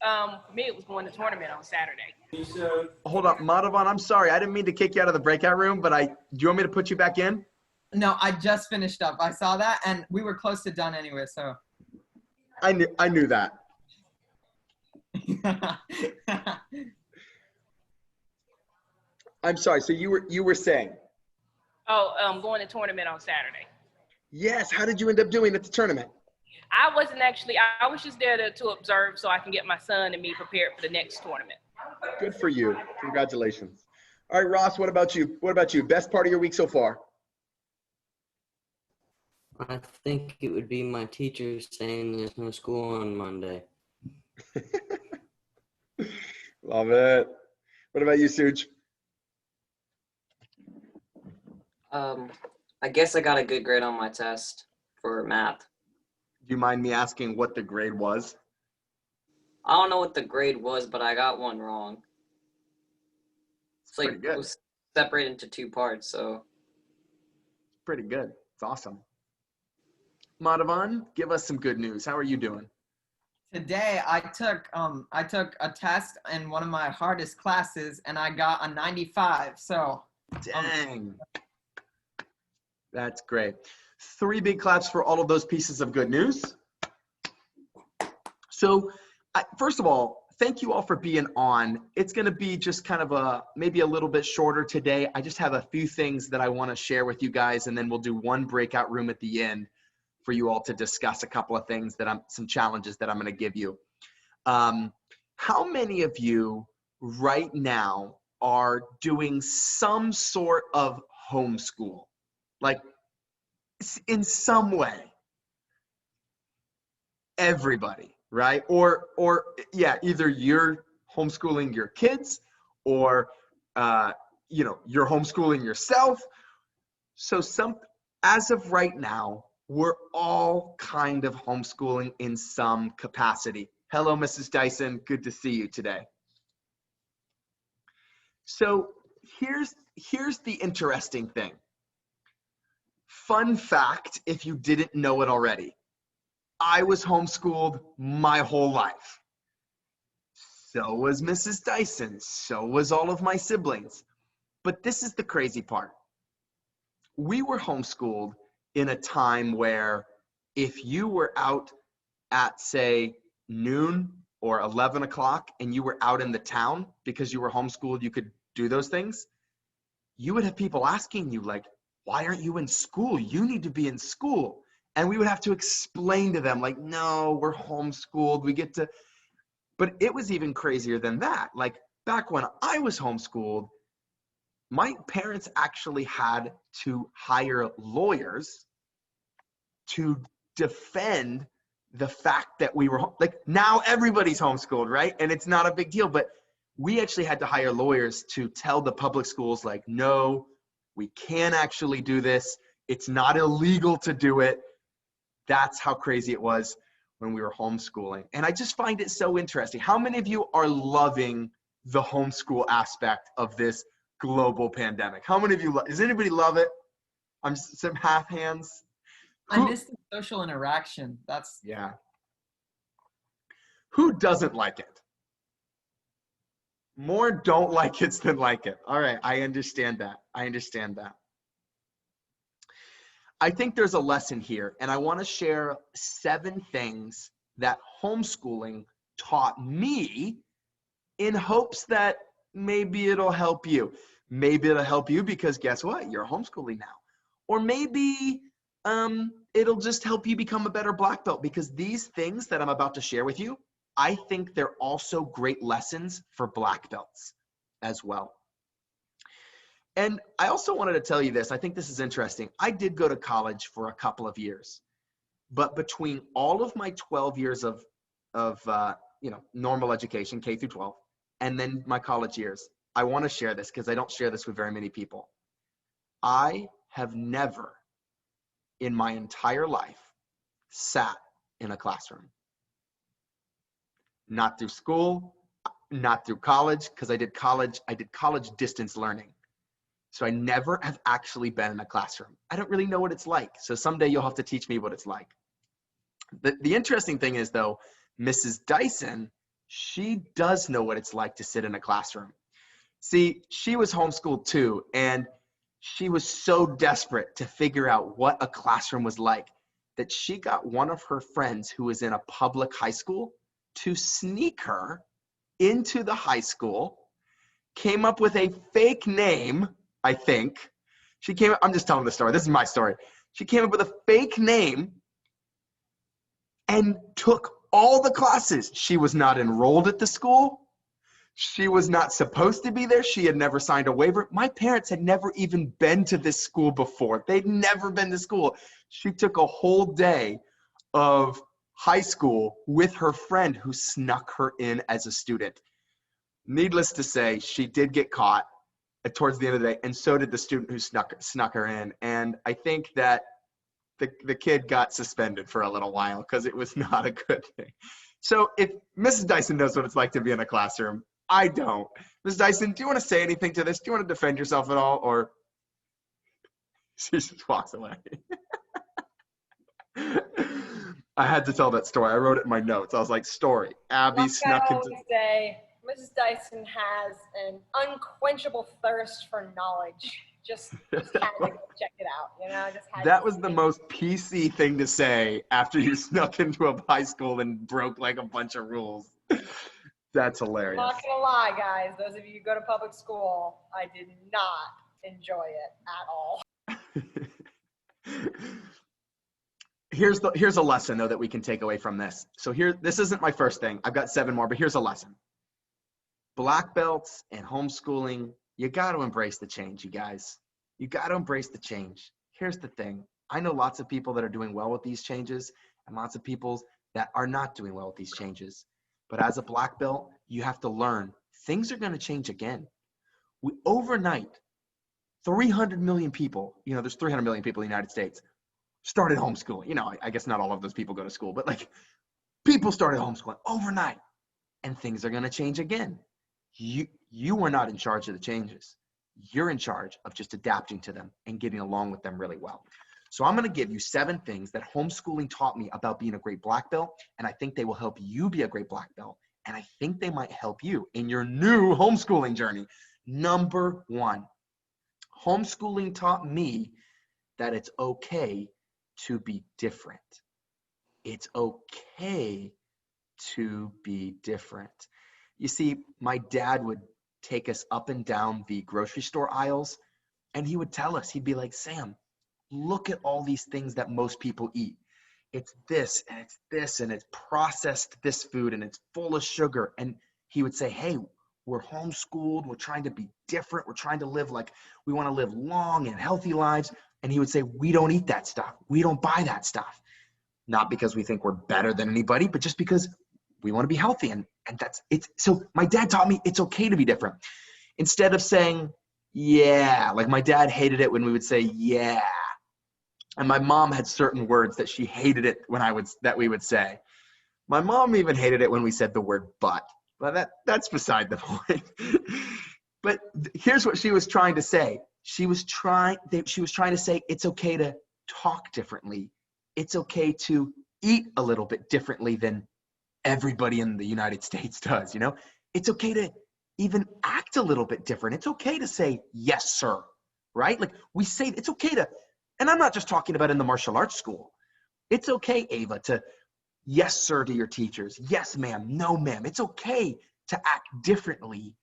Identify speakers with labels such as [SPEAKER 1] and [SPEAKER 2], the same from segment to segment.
[SPEAKER 1] For me, it was going to tournament on Saturday.
[SPEAKER 2] Hold up, Madhavan, I'm sorry. I didn't mean to kick you out of the breakout room, but do you want me to put you back in?
[SPEAKER 3] No, I just finished up. I saw that, and we were close to done anyway, so.
[SPEAKER 2] I knew that. I'm sorry. So you were saying?
[SPEAKER 1] Oh, going to tournament on Saturday.
[SPEAKER 2] Yes. How did you end up doing at the tournament?
[SPEAKER 1] I wasn't actually. I was just there to observe, so I can get my son and me prepared for the next tournament.
[SPEAKER 2] Good for you. Congratulations. All right, Ross. What about you? What about you? Best part of your week so far?
[SPEAKER 4] I think it would be my teacher saying there's no school on Monday.
[SPEAKER 2] Love it. What about you, Suj?
[SPEAKER 5] I guess I got a good grade on my test for math.
[SPEAKER 2] Do you mind me asking what the grade was?
[SPEAKER 5] I don't know what the grade was, but I got one wrong. It's like
[SPEAKER 2] pretty good.
[SPEAKER 5] It was separated into two parts, so.
[SPEAKER 2] Pretty good. It's awesome. Madhavan, give us some good news. How are you doing?
[SPEAKER 3] Today I took a test in one of my hardest classes, and I got a 95. So.
[SPEAKER 2] Dang. That's great. 3 big claps for all of those pieces of good news. So, first of all, thank you all for being on. It's going to be just kind of maybe a little bit shorter today. I just have a few things that I want to share with you guys, and then we'll do one breakout room at the end for you all to discuss a couple of things some challenges that I'm going to give you. How many of you right now are doing some sort of homeschool? Like, in some way? Everybody, right? Or yeah, either you're homeschooling your kids, or you're homeschooling yourself. So as of right now, we're all kind of homeschooling in some capacity. Hello, Mrs. Dyson. Good to see you today. So here's the interesting thing. Fun fact, if you didn't know it already, I was homeschooled my whole life. So was Mrs. Dyson. So was all of my siblings. But this is the crazy part. We were homeschooled in a time where if you were out at, say, noon or 11 o'clock and you were out in the town because you were homeschooled, you could do those things, you would have people asking you, like, why aren't you in school? You need to be in school. And we would have to explain to them, like, no, we're homeschooled. We get to, but it was even crazier than that. Like, back when I was homeschooled, my parents actually had to hire lawyers to defend the fact that we were, like, now everybody's homeschooled, right? And it's not a big deal, but we actually had to hire lawyers to tell the public schools, like, no, we can't actually do this. It's not illegal to do it. That's how crazy it was when we were homeschooling. And I just find it so interesting. How many of you are loving the homeschool aspect of this global pandemic? How many of you, does anybody love it? Some half hands.
[SPEAKER 3] I miss the social interaction.
[SPEAKER 2] Yeah. Who doesn't like it? More don't like it than like it. All right, I understand that. I think there's a lesson here, and I want to share 7 things that homeschooling taught me in hopes that maybe it'll help you. Maybe it'll help you because guess what? You're homeschooling now. Or maybe it'll just help you become a better black belt, because these things that I'm about to share with you, I think they're also great lessons for black belts as well. And I also wanted to tell you this. I think this is interesting. I did go to college for a couple of years, but between all of my 12 years of normal education, K through 12, and then my college years, I want to share this because I don't share this with very many people. I have never in my entire life sat in a classroom. Not through school, not through college, because I did college distance learning. So I never have actually been in a classroom. I don't really know what it's like. So someday you'll have to teach me what it's like. The interesting thing is, though, Mrs. Dyson she does know what it's like to sit in a classroom. See, she was homeschooled too, and she was so desperate to figure out what a classroom was like that she got one of her friends who was in a public high school to sneak her into the high school, came up with a fake name, I think. I'm just telling the story. This is my story. She came up with a fake name and took all the classes. She was not enrolled at the school. She was not supposed to be there. She had never signed a waiver. My parents had never even been to this school before. They'd never been to school. She took a whole day of high school with her friend who snuck her in as a student. Needless to say, she did get caught towards the end of the day, and so did the student who snuck her in. And I think that the kid got suspended for a little while because it was not a good thing. So if Mrs. Dyson knows what it's like to be in a classroom, I don't. Mrs. Dyson, do you want to say anything to this? Do you want to defend yourself at all? Or she just walks away. I had to tell that story. I wrote it in my notes. I was like, story. Abby snuck
[SPEAKER 6] I
[SPEAKER 2] into.
[SPEAKER 6] always say, Mrs. Dyson has an unquenchable thirst for knowledge. Just had to go check it out, you know? Just had
[SPEAKER 2] That
[SPEAKER 6] to
[SPEAKER 2] was the
[SPEAKER 6] see.
[SPEAKER 2] most PC thing to say after you snuck into a high school and broke like a bunch of rules. That's
[SPEAKER 6] I'm
[SPEAKER 2] hilarious.
[SPEAKER 6] not gonna lie, guys. Those of you who go to public school, I did not enjoy it at all.
[SPEAKER 2] Here's a lesson though that we can take away from this. So this isn't my first thing. I've got 7 more, but here's a lesson. Black belts and homeschooling, you got to embrace the change, you guys. You got to embrace the change. Here's the thing. I know lots of people that are doing well with these changes and lots of people that are not doing well with these changes. But as a black belt, you have to learn things are going to change again. Overnight, 300 million people, there's 300 million people in the United States, started homeschooling. I guess not all of those people go to school, but like people started homeschooling overnight, and things are going to change again. You are not in charge of the changes. You're in charge of just adapting to them and getting along with them really well. So I'm going to give you 7 things that homeschooling taught me about being a great black belt, and I think they will help you be a great black belt, and I think they might help you in your new homeschooling journey. Number 1, homeschooling taught me that it's okay to be different. It's okay to be different. You see, my dad would take us up and down the grocery store aisles, and he would tell us, he'd be like, Sam, look at all these things that most people eat. It's this, and it's this, and it's processed this food, and it's full of sugar. And he would say, hey, we're homeschooled. We're trying to be different. We're trying to live like we want to live long and healthy lives. And he would say, we don't eat that stuff. We don't buy that stuff. Not because we think we're better than anybody, but just because we want to be healthy. And that's it. So my dad taught me it's okay to be different. Instead of saying, yeah, like my dad hated it when we would say, yeah. And my mom had certain words that she hated it that we would say. My mom even hated it when we said the word but that's beside the point. But here's what she was trying to say. She was trying to say it's okay to talk differently. It's okay to eat a little bit differently than everybody in the United States does, It's okay to even act a little bit different. It's okay to say, yes, sir, right? Like we say, it's okay to, and I'm not just talking about in the martial arts school. It's okay, Ava, to yes, sir, to your teachers. Yes, ma'am. No, ma'am. It's okay to act differently.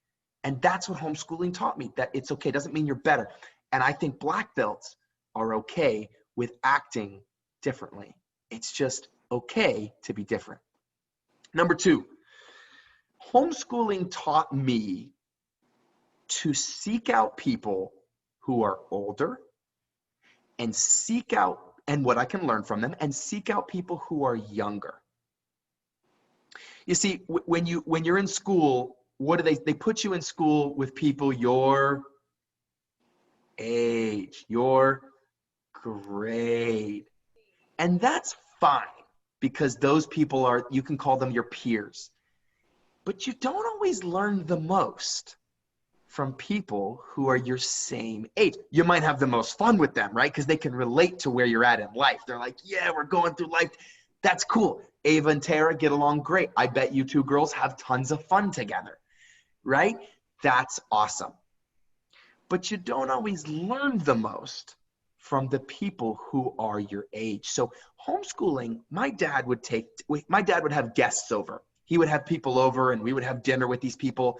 [SPEAKER 2] And that's what homeschooling taught me, that it's okay. It doesn't mean you're better. And I think black belts are okay with acting differently. It's just okay to be different. Number 2, homeschooling taught me to seek out people who are older and what I can learn from them, and seek out people who are younger. You see, when you're in school, what do they put you in school with people your age, your grade. And that's fine, because those people you can call them your peers. But you don't always learn the most from people who are your same age. You might have the most fun with them, right? Because they can relate to where you're at in life. They're like, yeah, we're going through life. That's cool. Ava and Tara get along great. I bet you two girls have tons of fun together, right? That's awesome. But you don't always learn the most from the people who are your age. So homeschooling, my dad would have guests over. He would have people over and we would have dinner with these people,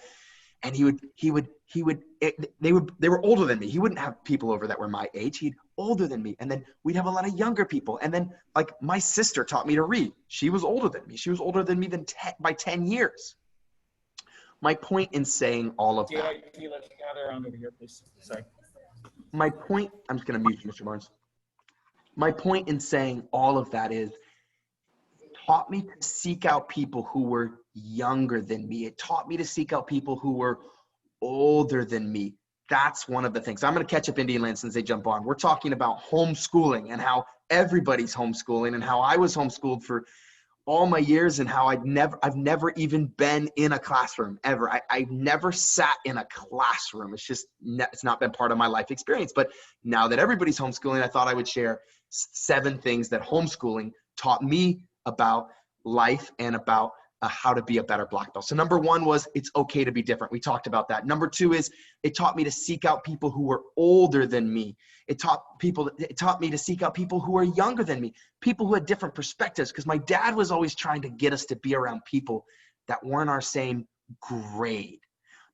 [SPEAKER 2] and they were older than me. He wouldn't have people over that were my age. He'd older than me. And then we'd have a lot of younger people. And then like my sister taught me to read. She was older than me. She was older than me by 10 years. My point in saying all of that.
[SPEAKER 7] Can you let me gather around over here, please? Sorry.
[SPEAKER 2] My point, I'm just going to mute you, Mr. Barnes. My point in saying all of that is, it taught me to seek out people who were younger than me. It taught me to seek out people who were older than me. That's one of the things. I'm going to catch up Indian Land since they jump on. We're talking about homeschooling and how everybody's homeschooling and how I was homeschooled for all my years and how I've never even been in a classroom ever. I've never sat in a classroom. It's not been part of my life experience. But now that everybody's homeschooling, I thought I would share 7 things that homeschooling taught me about life and about how to be a better black belt. So number 1 was it's okay to be different. We talked about that. Number 2 is it taught me to seek out people who were older than me. It taught me to seek out people who are younger than me, people who had different perspectives, because my dad was always trying to get us to be around people that weren't our same grade,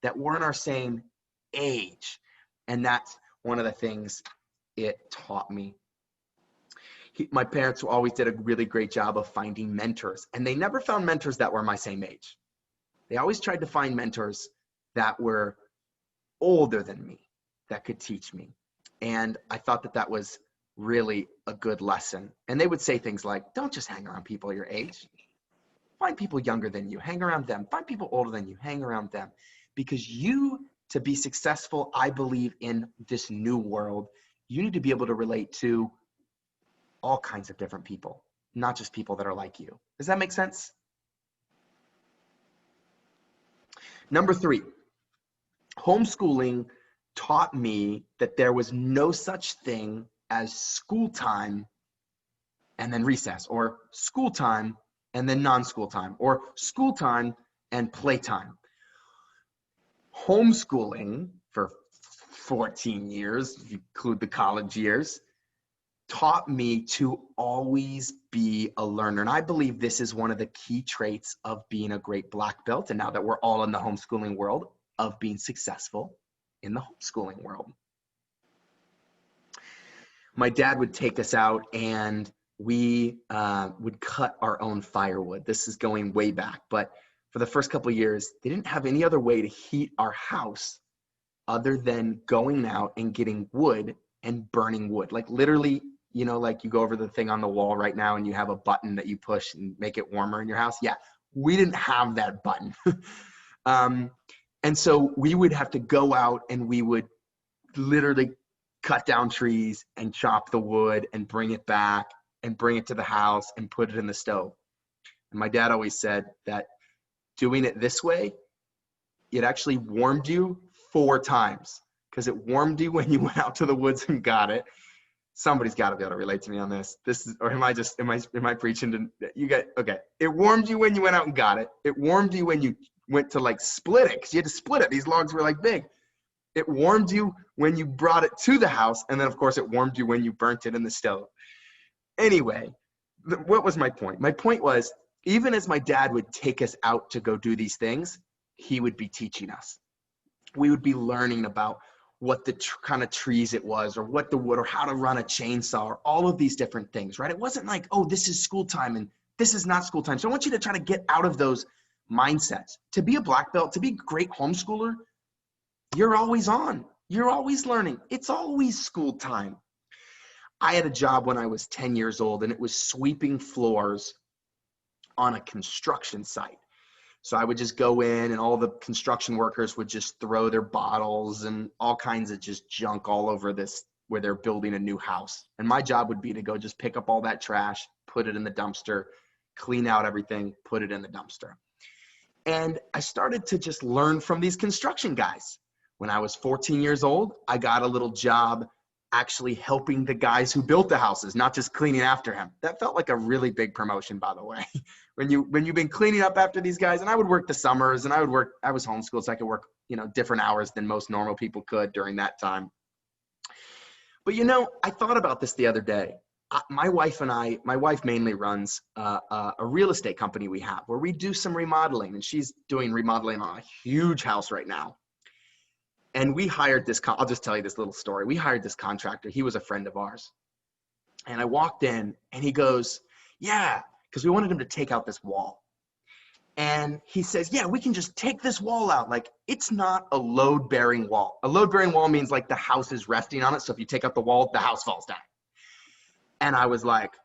[SPEAKER 2] that weren't our same age. And that's one of the things it taught me. My parents always did a really great job of finding mentors, and they never found mentors that were my same age. They always tried to find mentors that were older than me, that could teach me. And I thought that was really a good lesson. And they would say things like, don't just hang around people your age. Find people younger than you, hang around them. Find people older than you, hang around them. Because to be successful, I believe, in this new world, you need to be able to relate to all kinds of different people, not just people that are like you. Does that make sense? Number 3, homeschooling taught me that there was no such thing as school time and then recess, or school time and then non-school time, or school time and playtime. Homeschooling for 14 years, if you include the college years, taught me to always be a learner. And I believe this is one of the key traits of being a great black belt. And now that we're all in the homeschooling world, of being successful in the homeschooling world. My dad would take us out and we would cut our own firewood. This is going way back, but for the first couple of years, they didn't have any other way to heat our house other than going out and getting wood and burning wood. Like literally, you know, like you go over the thing on the wall right now and you have a button that you push and make it warmer in your house. Yeah, we didn't have that button. And so we would have to go out and we would literally cut down trees and chop the wood and bring it back and bring it to the house and put it in the stove. And my dad always said that doing it this way, it actually warmed you 4 times, because it warmed you when you went out to the woods and got it. Somebody's got to be able to relate to me on this. Or am I preaching to you guys? Okay. It warmed you when you went out and got it. It warmed you when you went to like split it, because you had to split it. These logs were like big. It warmed you when you brought it to the house. And then of course it warmed you when you burnt it in the stove. Anyway, what was my point? My point was, even as my dad would take us out to go do these things, he would be teaching us. We would be learning about what the kind of trees it was, or what the wood, or how to run a chainsaw, or all of these different things, right? It wasn't like, oh, this is school time and this is not school time. So I want you to try to get out of those mindsets. To be a black belt, to be a great homeschooler, you're always on. You're always learning. It's always school time. I had a job when I was 10 years old, and it was sweeping floors on a construction site. So I would just go in, and all the construction workers would just throw their bottles and all kinds of just junk all over this, where they're building a new house. And my job would be to go just pick up all that trash, put it in the dumpster, clean out everything, put it in the dumpster. And I started to just learn from these construction guys. When I was 14 years old, I got a little job actually helping the guys who built the houses, not just cleaning after him. That felt like a really big promotion, by the way. when you've been cleaning up after these guys, and I would work the summers, and I was homeschooled, so I could work, different hours than most normal people could during that time. But I thought about this the other day. My wife mainly runs a real estate company we have where we do some remodeling, and she's doing remodeling on a huge house right now. And we hired I'll just tell you this little story. We hired this contractor. He was a friend of ours. And I walked in and he goes, yeah, because we wanted him to take out this wall. And he says, yeah, we can just take this wall out. Like, it's not a load-bearing wall. A load-bearing wall means like the house is resting on it. So if you take out the wall, the house falls down. And I was like,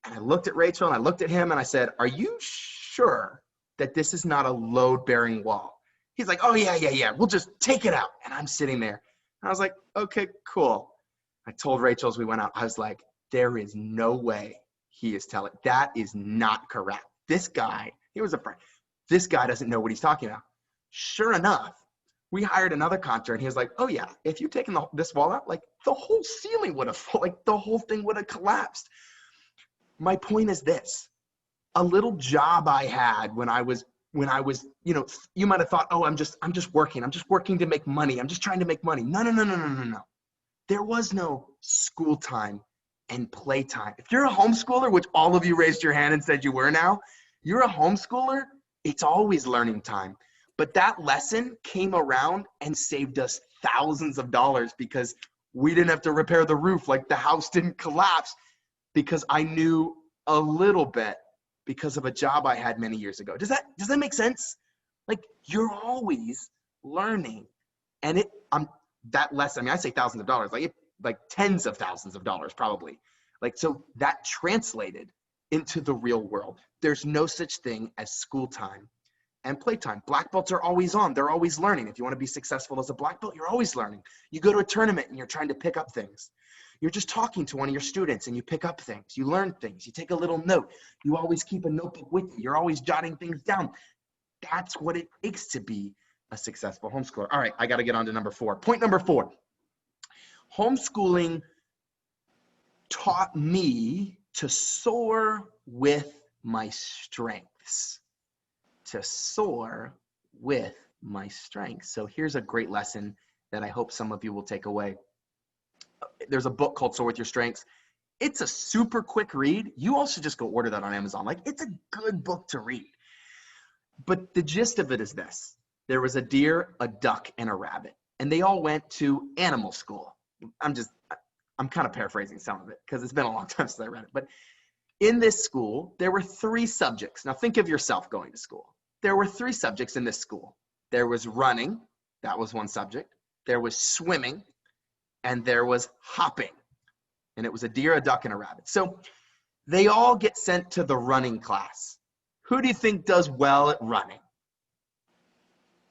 [SPEAKER 2] and I looked at Rachel and I looked at him and I said, are you sure that this is not a load-bearing wall? He's like, oh, yeah. We'll just take it out. And I'm sitting there. And I was like, okay, cool. I told Rachel as we went out, I was like, there is no way he is telling. That is not correct. This guy, he was a friend. This guy doesn't know what he's talking about. Sure enough, we hired another contractor. And he was like, oh, yeah, if you'd taken this wall out, like the whole ceiling would have, like the whole thing would have collapsed. My point is this. A little job I had when I was, you might have thought, oh, I'm just working. I'm just working to make money. I'm just trying to make money. No. There was no school time and play time. If you're a homeschooler, which all of you raised your hand and said you were now, you're a homeschooler, it's always learning time. But that lesson came around and saved us thousands of dollars because we didn't have to repair the roof, like the house didn't collapse, because I knew a little bit because of a job I had many years ago. Does that make sense? Like, you're always learning. And that lesson, I say thousands of dollars, like tens of thousands of dollars probably. Like, so that translated into the real world. There's no such thing as school time and playtime. Black belts are always on. They're always learning. If you want to be successful as a black belt, you're always learning. You go to a tournament and you're trying to pick up things. You're just talking to one of your students and you pick up things. You learn things. You take a little note. You always keep a notebook with you. You're always jotting things down. That's what it takes to be a successful homeschooler. All right, I got to get on to number 4. Point number 4. Homeschooling taught me to soar with my strengths. To soar with my strengths. So here's a great lesson that I hope some of you will take away. There's a book called Soar with Your Strengths. It's a super quick read. You all should just go order that on Amazon. Like, it's a good book to read. But the gist of it is this. There was a deer, a duck, and a rabbit. And they all went to animal school. I'm kind of paraphrasing some of it because it's been a long time since I read it. But in this school, there were 3 subjects. Now think of yourself going to school. There were 3 subjects in this school. There was running. That was one subject. There was swimming. And there was hopping. And it was a deer, a duck, and a rabbit. So they all get sent to the running class. Who do you think does well at running?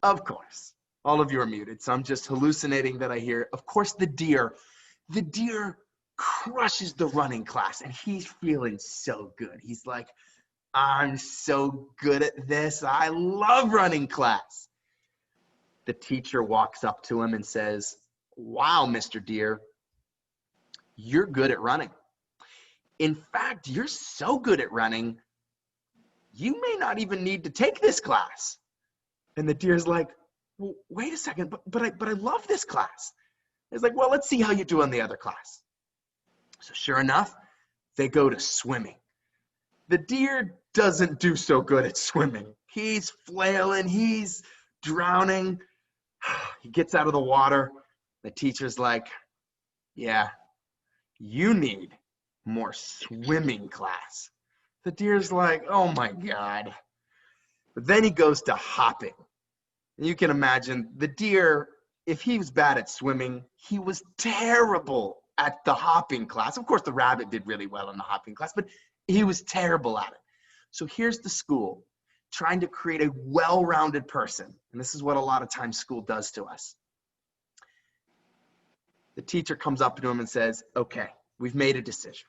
[SPEAKER 2] Of course. All of you are muted, so I'm just hallucinating that I hear. Of course, the deer. The deer crushes the running class, and he's feeling so good. He's like, I'm so good at this. I love running class. The teacher walks up to him and says, wow, Mr. Deer, you're good at running. In fact, you're so good at running, you may not even need to take this class. And the deer's like, well, wait a second, but I love this class. It's like, well, let's see how you do in the other class. So sure enough, they go to swimming. The deer doesn't do so good at swimming. He's flailing, he's drowning. He gets out of the water. The teacher's like, yeah, you need more swimming class. The deer's like, oh my God. But then he goes to hopping. And you can imagine the deer, if he was bad at swimming, he was terrible at the hopping class. Of course, the rabbit did really well in the hopping class, but he was terrible at it. So here's the school trying to create a well-rounded person. And this is what a lot of times school does to us. The teacher comes up to him and says, okay, we've made a decision.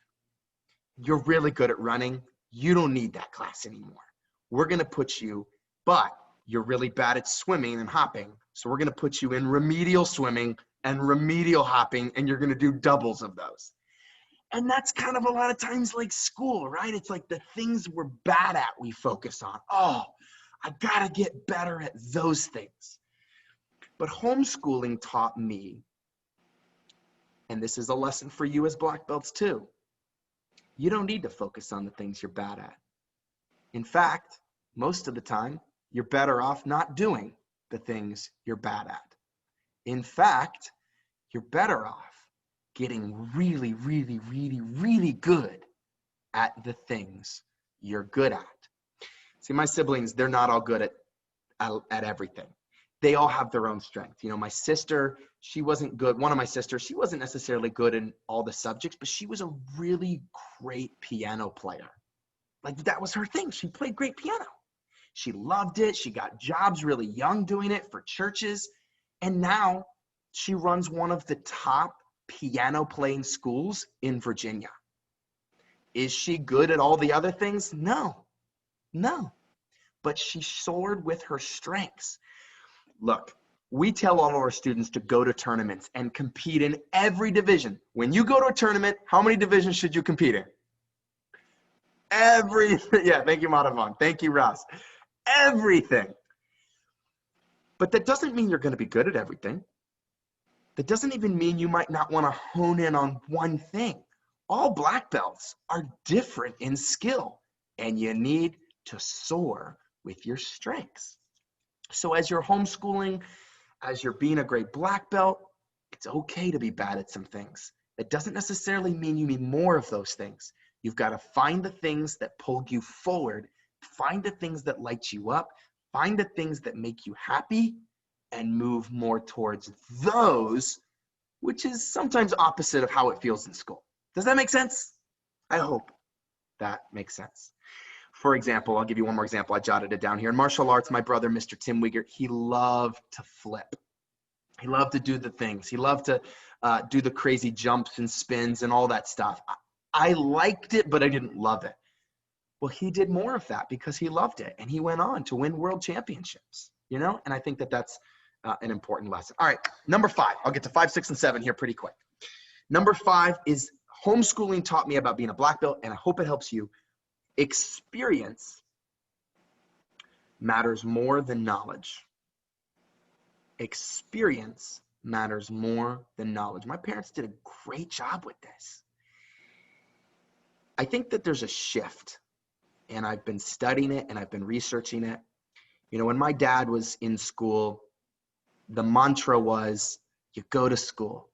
[SPEAKER 2] You're really good at running. You don't need that class anymore. We're going to put you, but you're really bad at swimming and hopping. So we're going to put you in remedial swimming and remedial hopping, and you're going to do doubles of those. And that's kind of a lot of times like school, right? It's like the things we're bad at, we focus on. Oh, I got to get better at those things. But homeschooling taught me, and this is a lesson for you as black belts too, you don't need to focus on the things you're bad at. In fact, most of the time, you're better off not doing the things you're bad at. In fact, you're better off getting really, really, really, really good at the things you're good at. See, my siblings, they're not all good at everything. They all have their own strength. You know, my sister, she wasn't good. One of my sisters, she wasn't necessarily good in all the subjects, but she was a really great piano player. Like, that was her thing. She played great piano. She loved it. She got jobs really young doing it for churches. And now she runs one of the top piano playing schools in Virginia. Is she good at all the other things? No. But she soared with her strengths. Look, we tell all of our students to go to tournaments and compete in every division. When you go to a tournament, how many divisions should you compete in? Everything. Yeah, thank you, Madhavan. Thank you, Ross. Everything. But that doesn't mean you're going to be good at everything. That doesn't even mean you might not want to hone in on one thing. All black belts are different in skill, and you need to soar with your strengths. So as you're homeschooling, as you're being a great black belt, it's okay to be bad at some things. That doesn't necessarily mean you need more of those things. You've got to find the things that pull you forward, find the things that light you up, find the things that make you happy, and move more towards those, which is sometimes opposite of how it feels in school. Does that make sense? I hope that makes sense. For example, I'll give you one more example. I jotted it down here. In martial arts, my brother, Mr. Tim Wegert, he loved to flip. He loved to do the things. He loved to do the crazy jumps and spins and all that stuff. I liked it, but I didn't love it. Well, he did more of that because he loved it, and he went on to win world championships, you know? And I think that that's an important lesson. All right, number 5. I'll get to 5, 6, and 7 here pretty quick. Number 5 is homeschooling taught me about being a black belt, and I hope it helps you. Experience matters more than knowledge. Experience matters more than knowledge. My parents did a great job with this. I think that there's a shift, and I've been studying it and I've been researching it. You know, when my dad was in school, the mantra was, you go to school,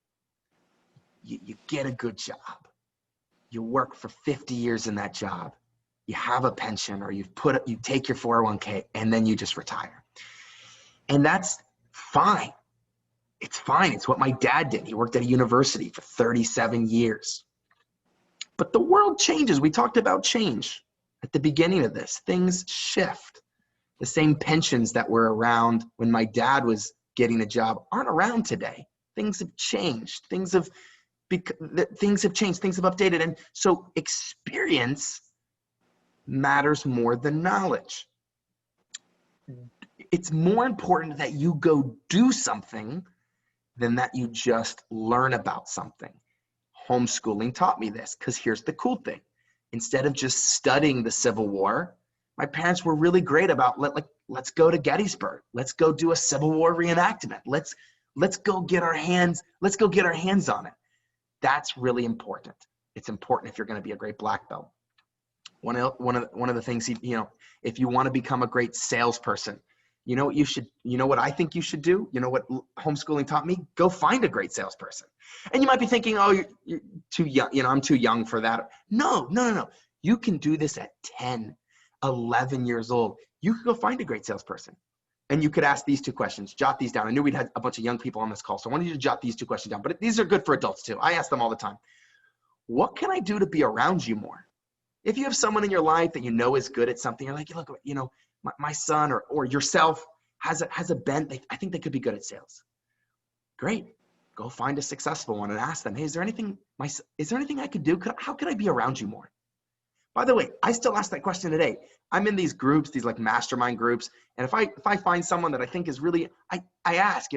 [SPEAKER 2] you get a good job, you work for 50 years in that job, you have a pension, or you take your 401k, and then you just retire. And that's fine. It's fine. It's what my dad did. He worked at a university for 37 years. But the world changes. We talked about change at the beginning of this. Things shift. The same pensions that were around when my dad was getting a job aren't around today. Things have changed. Things have changed. Things have updated. And so experience matters more than knowledge. It's more important that you go do something than that you just learn about something. Homeschooling taught me this, because here's the cool thing. Instead of just studying the Civil War, my parents were really great about, let's go to Gettysburg. Let's go do a Civil War reenactment. Let's go get our hands on it. That's really important. It's important if you're going to be a great black belt. One of the things, if you want to become a great salesperson, you know what I think you should do? You know what homeschooling taught me? Go find a great salesperson. And you might be thinking, oh, you're too young. I'm too young for that. No. You can do this at 10, 11 years old. You could go find a great salesperson. And you could ask these 2 questions. Jot these down. I knew we'd had a bunch of young people on this call, so I wanted you to jot these 2 questions down. But these are good for adults too. I ask them all the time. What can I do to be around you more? If you have someone in your life that you know is good at something, you're like, look, my son or yourself has a bent. I think they could be good at sales. Great. Go find a successful one and ask them, hey, is there anything I could do? How could I be around you more? By the way, I still ask that question today. I'm in these groups, these like mastermind groups. And if I find someone that I think is really, I ask,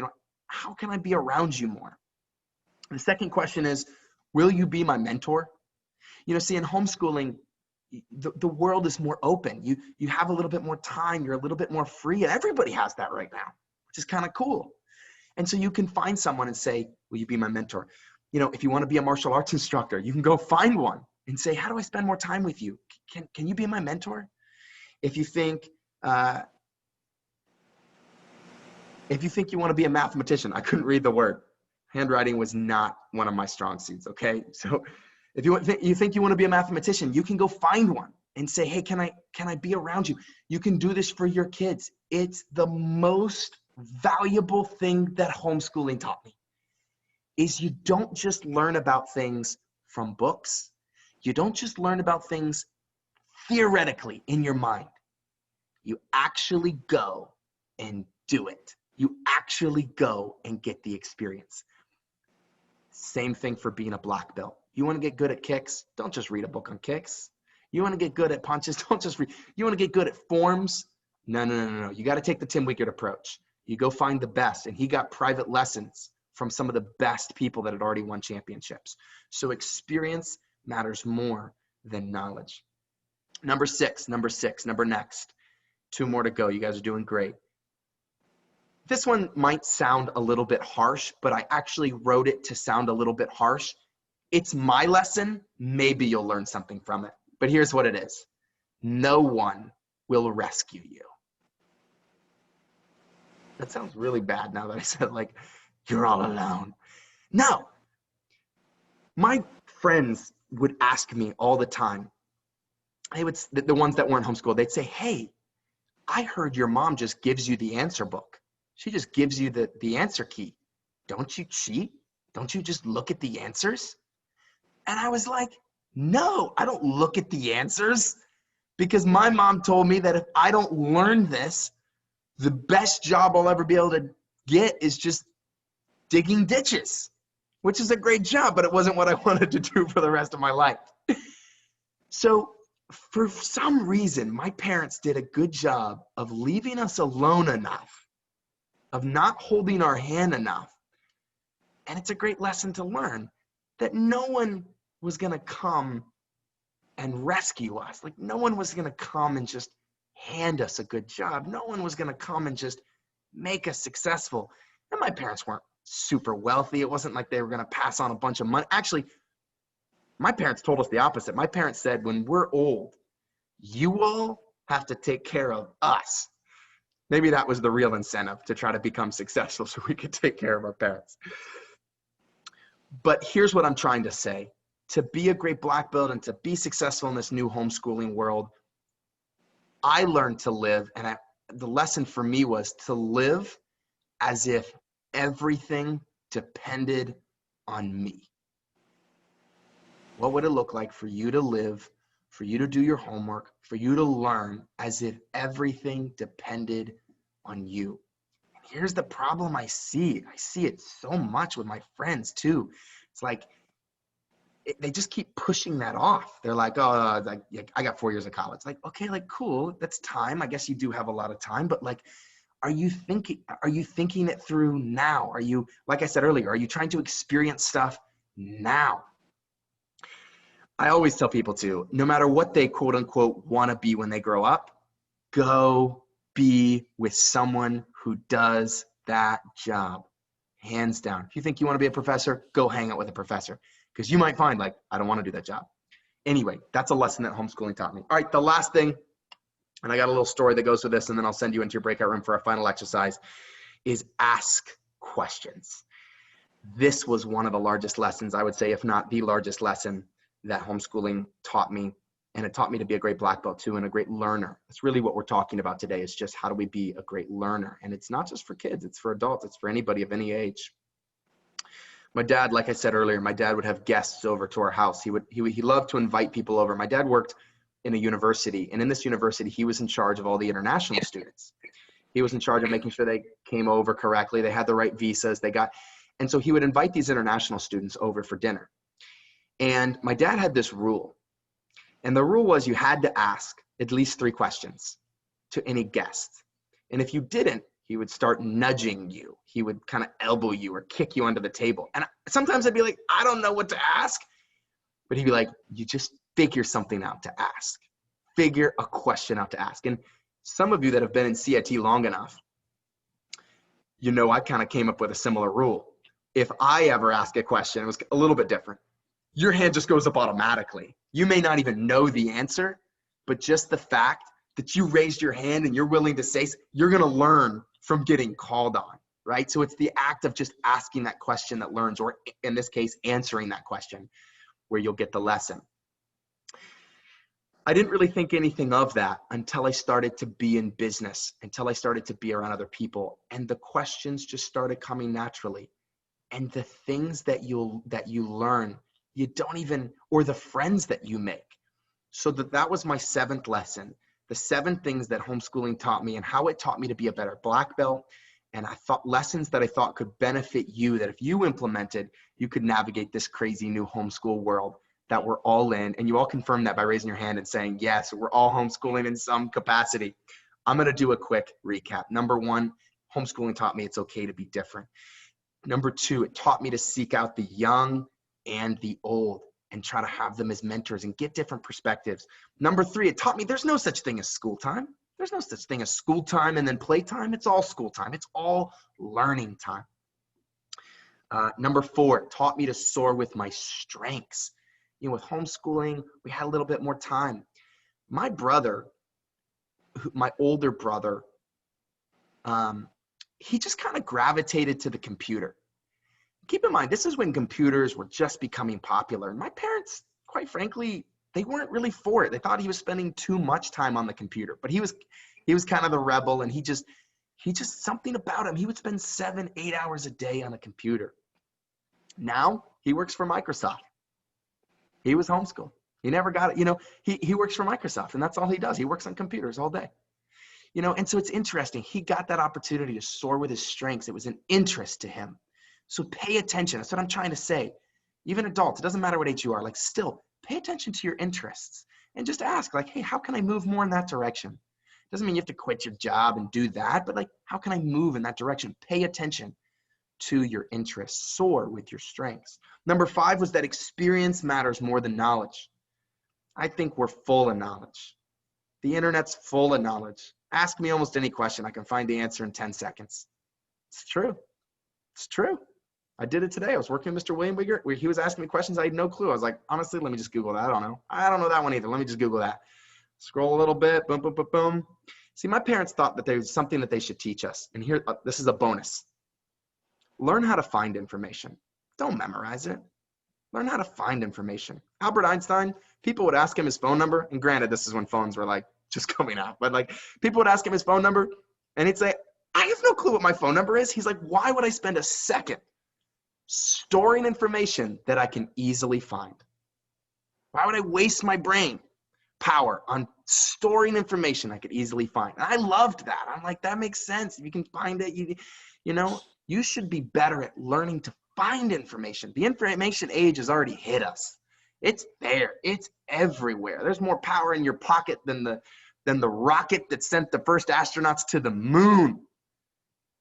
[SPEAKER 2] how can I be around you more? The second question is, will you be my mentor? You know, see, in homeschooling, the world is more open. You have a little bit more time. You're a little bit more free. And everybody has that right now, which is kind of cool. And so you can find someone and say, will you be my mentor? You know, if you want to be a martial arts instructor, you can go find one and say, how do I spend more time with you? Can you be my mentor? If you think you want to be a mathematician, I couldn't read the word. Handwriting was not one of my strong suits, okay? So if you think you want to be a mathematician, you can go find one and say, hey, can I be around you? You can do this for your kids. It's the most valuable thing that homeschooling taught me, is you don't just learn about things from books. You don't just learn about things theoretically in your mind. You actually go and do it. You actually go and get the experience. Same thing for being a black belt. You want to get good at kicks? Don't just read a book on kicks. You want to get good at punches? Don't just read. You want to get good at forms? No. You got to take the Tim Wegert approach. You go find the best. And he got private lessons from some of the best people that had already won championships. So experience matters more than knowledge. Number next. 2 more to go. You guys are doing great. This one might sound a little bit harsh, but I actually wrote it to sound a little bit harsh. It's my lesson. Maybe you'll learn something from it. But here's what it is. No one will rescue you. That sounds really bad now that I said, like, you're all alone. No. My friends would ask me all the time. The ones that weren't homeschooled, they'd say, hey, I heard your mom just gives you the answer book. She just gives you the answer key. Don't you cheat? Don't you just look at the answers? And I was like, no, I don't look at the answers, because my mom told me that if I don't learn this, the best job I'll ever be able to get is just digging ditches, which is a great job, but it wasn't what I wanted to do for the rest of my life. So for some reason, my parents did a good job of leaving us alone enough, of not holding our hand enough. And it's a great lesson to learn that no one was going to come and rescue us. Like, no one was going to come and just hand us a good job. No one was going to come and just make us successful. And my parents weren't super wealthy. It wasn't like they were going to pass on a bunch of money. Actually, my parents told us the opposite. My parents said, when we're old, you all have to take care of us. Maybe that was the real incentive, to try to become successful so we could take care of our parents. But here's what I'm trying to say. To be a great black belt and to be successful in this new homeschooling world, I learned to live, and the lesson for me was to live as if everything depended on me. What would it look like for you to live, for you to do your homework, for you to learn as if everything depended on you? And here's the problem I see. I see it so much with my friends too. It's like, they just keep pushing that off. They're like, oh, I got 4 years of college. Like, okay, like, cool. That's time. I guess you do have a lot of time, but like, are you thinking it through now? Are you, like I said earlier, are you trying to experience stuff now? I always tell people to, no matter what they quote unquote want to be when they grow up, go be with someone who does that job. Hands down. If you think you want to be a professor, go hang out with a professor, because you might find, like, I don't want to do that job. Anyway, that's a lesson that homeschooling taught me. All right, the last thing, and I got a little story that goes with this, and then I'll send you into your breakout room for our final exercise, is ask questions. This was one of the largest lessons, I would say, if not the largest lesson that homeschooling taught me. And it taught me to be a great black belt too, and a great learner. That's really what we're talking about today, is just how do we be a great learner? And it's not just for kids, it's for adults, it's for anybody of any age. My dad, like I said earlier, my dad would have guests over to our house. He loved to invite people over. My dad worked in a university, and in this university, he was in charge of all the international students. He was in charge of making sure they came over correctly, they had the right visas, and so he would invite these international students over for dinner. And my dad had this rule. And the rule was you had to ask at least 3 questions to any guest. And if you didn't, He would start nudging you. He would kind of elbow you or kick you under the table. And sometimes I'd be like, I don't know what to ask. But he'd be like, you just figure something out to ask. Figure a question out to ask. And some of you that have been in CIT long enough, you know, I kind of came up with a similar rule. If I ever ask a question, it was a little bit different. Your hand just goes up automatically. You may not even know the answer, but just the fact that you raised your hand and you're willing to say, you're going to learn from getting called on, right? So it's the act of just asking that question that learns, or in this case, answering that question, where you'll get the lesson. I didn't really think anything of that until I started to be in business, until I started to be around other people, and the questions just started coming naturally. And the things that you learn, you don't even, or the friends that you make. So that was my 7th lesson. The 7 things that homeschooling taught me and how it taught me to be a better black belt. And I thought lessons that I thought could benefit you, that if you implemented, you could navigate this crazy new homeschool world that we're all in. And you all confirmed that by raising your hand and saying, yes, we're all homeschooling in some capacity. I'm going to do a quick recap. Number 1, homeschooling taught me it's okay to be different. Number 2, it taught me to seek out the young and the old and try to have them as mentors and get different perspectives. Number 3, it taught me there's no such thing as school time. There's no such thing as school time and then playtime. It's all school time. It's all learning time. Number 4, it taught me to soar with my strengths. You know, with homeschooling, we had a little bit more time. My brother, my older brother, he just kind of gravitated to the computer. Keep in mind, this is when computers were just becoming popular. And my parents, quite frankly, they weren't really for it. They thought he was spending too much time on the computer. But he was kind of the rebel, and he just something about him. He would spend 7-8 hours a day on a computer. Now he works for Microsoft. He was homeschooled. He never got it. You know, he works for Microsoft, and that's all he does. He works on computers all day. You know, and so it's interesting. He got that opportunity to soar with his strengths. It was an interest to him. So pay attention. That's what I'm trying to say. Even adults, it doesn't matter what age you are, like still pay attention to your interests and just ask like, hey, how can I move more in that direction? Doesn't mean you have to quit your job and do that, but like, how can I move in that direction? Pay attention to your interests. Soar with your strengths. Number 5 was that experience matters more than knowledge. I think we're full of knowledge. The internet's full of knowledge. Ask me almost any question. I can find the answer in 10 seconds. It's true. It's true. I did it today. I was working with Mr. William Wegert, where he was asking me questions I had no clue. I was like, honestly, let me just Google that. I don't know that one either. Let me just Google that. Scroll a little bit. Boom, boom, boom, boom. See, my parents thought that there was something that they should teach us. And here, this is a bonus. Learn how to find information. Don't memorize it. Learn how to find information. Albert Einstein, people would ask him his phone number. And granted, this is when phones were like just coming out. But like people would ask him his phone number. And he'd say, I have no clue what my phone number is. He's like, why would I spend a second storing information that I can easily find? Why would I waste my brain power on storing information I could easily find? And I loved that. I'm like, that makes sense. If you can find it, you know, you should be better at learning to find information. The information age has already hit us. It's there. It's everywhere. There's more power in your pocket than the rocket that sent the first astronauts to the moon.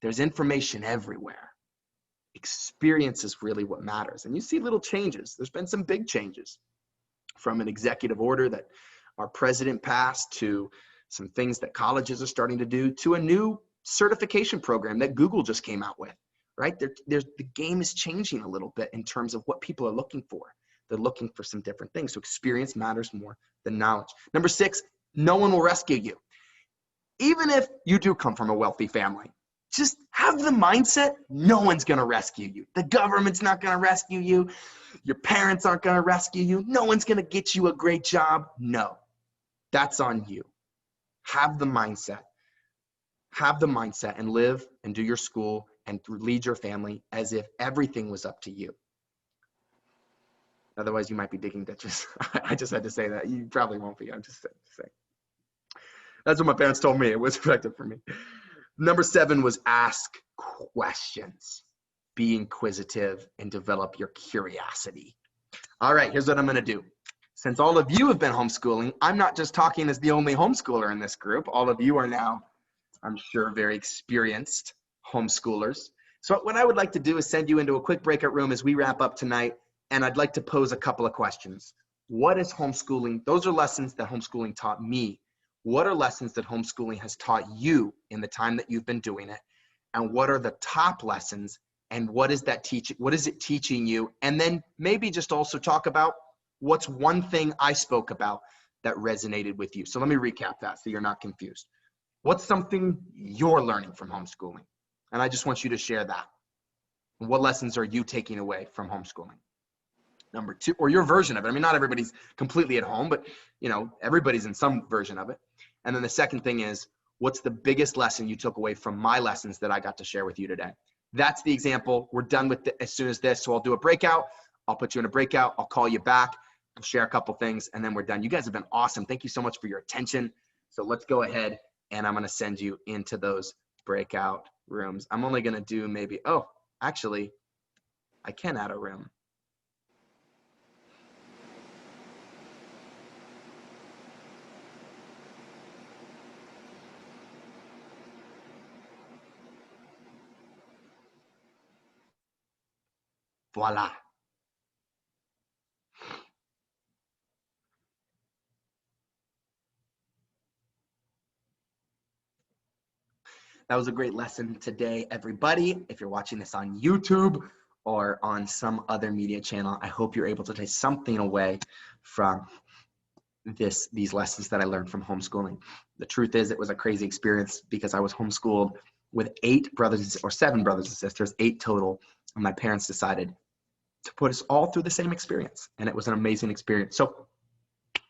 [SPEAKER 2] There's information everywhere. Experience is really what matters. And you see little changes. There's been some big changes, from an executive order that our president passed, to some things that colleges are starting to do, to a new certification program that Google just came out with, right? The game is changing a little bit in terms of what people are looking for. They're looking for some different things. So experience matters more than knowledge. Number 6, no one will rescue you. Even if you do come from a wealthy family, just have the mindset, no one's going to rescue you. The government's not going to rescue you. Your parents aren't going to rescue you. No one's going to get you a great job. No, that's on you. Have the mindset. Have the mindset and live and do your school and lead your family as if everything was up to you. Otherwise, you might be digging ditches. I just had to say that. You probably won't be. I'm just saying. That's what my parents told me. It was effective for me. Number 7 was ask questions. Be inquisitive and develop your curiosity. All right, here's what I'm going to do. Since all of you have been homeschooling, I'm not just talking as the only homeschooler in this group. All of you are now I'm sure, very experienced homeschoolers. So what I would like to do is send you into a quick breakout room as we wrap up tonight, and I'd like to pose a couple of questions. What is homeschooling? Those are lessons that homeschooling taught me. What are lessons that homeschooling has taught you in the time that you've been doing it? And what are the top lessons? And what is that teaching? What is it teaching you? And then maybe just also talk about what's one thing I spoke about that resonated with you. So let me recap that so you're not confused. What's something you're learning from homeschooling? And I just want you to share that. What lessons are you taking away from homeschooling? Number two, or your version of it. I mean, not everybody's completely at home, but everybody's in some version of it. And then the second thing is, what's the biggest lesson you took away from my lessons that I got to share with you today? That's the example. We're done with it as soon as this. So I'll do a breakout. I'll put you in a breakout. I'll call you back. We'll share a couple things and then we're done. You guys have been awesome. Thank you so much for your attention. So let's go ahead and I'm going to send you into those breakout rooms. I'm only going to do maybe, actually, I can add a room. Voila. That was a great lesson today, everybody. If you're watching this on YouTube or on some other media channel, I hope you're able to take something away from these lessons that I learned from homeschooling. The truth is, it was a crazy experience because I was homeschooled with 8 brothers or 7 brothers and sisters, 8 total, and my parents decided to put us all through the same experience, and it was an amazing experience. So I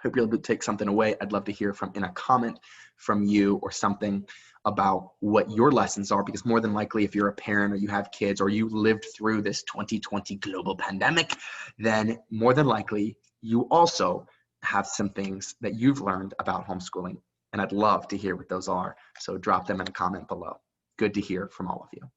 [SPEAKER 2] hope you're able to take something away. I'd love to hear in a comment from you or something about what your lessons are, because more than likely, if you're a parent or you have kids or you lived through this 2020 global pandemic, then more than likely you also have some things that you've learned about homeschooling, and I'd love to hear what those are. So drop them in a comment below. Good to hear from all of you.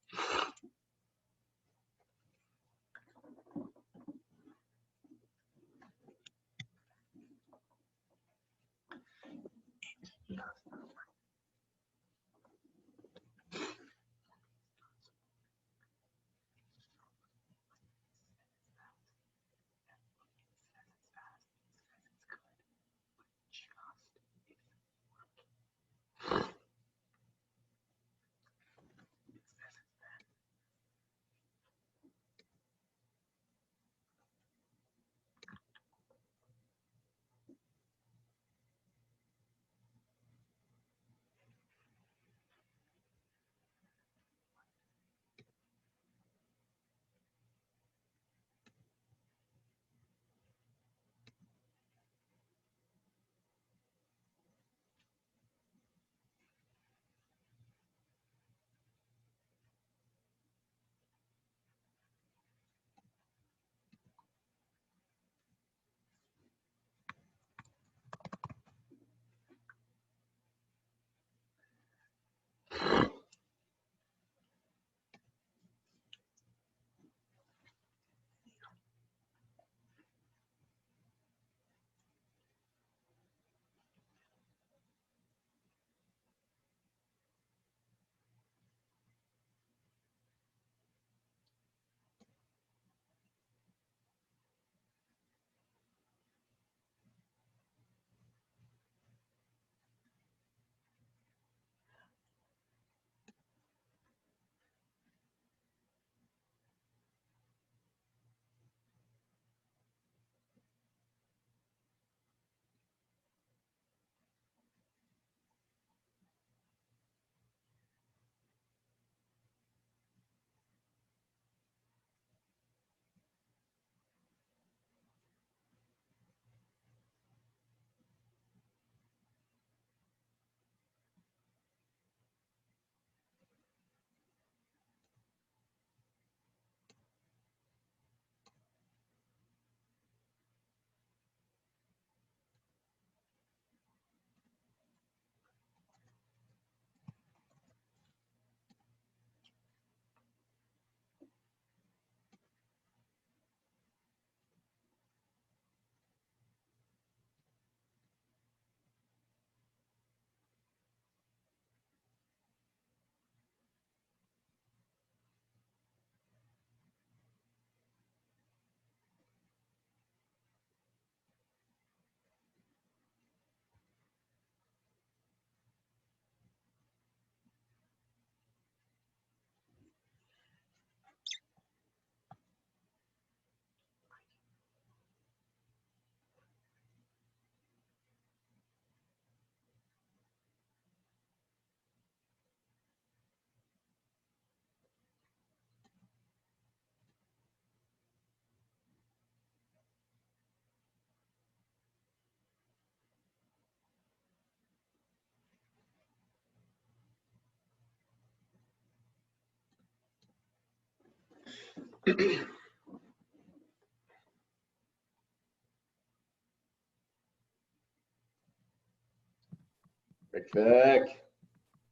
[SPEAKER 2] Vic.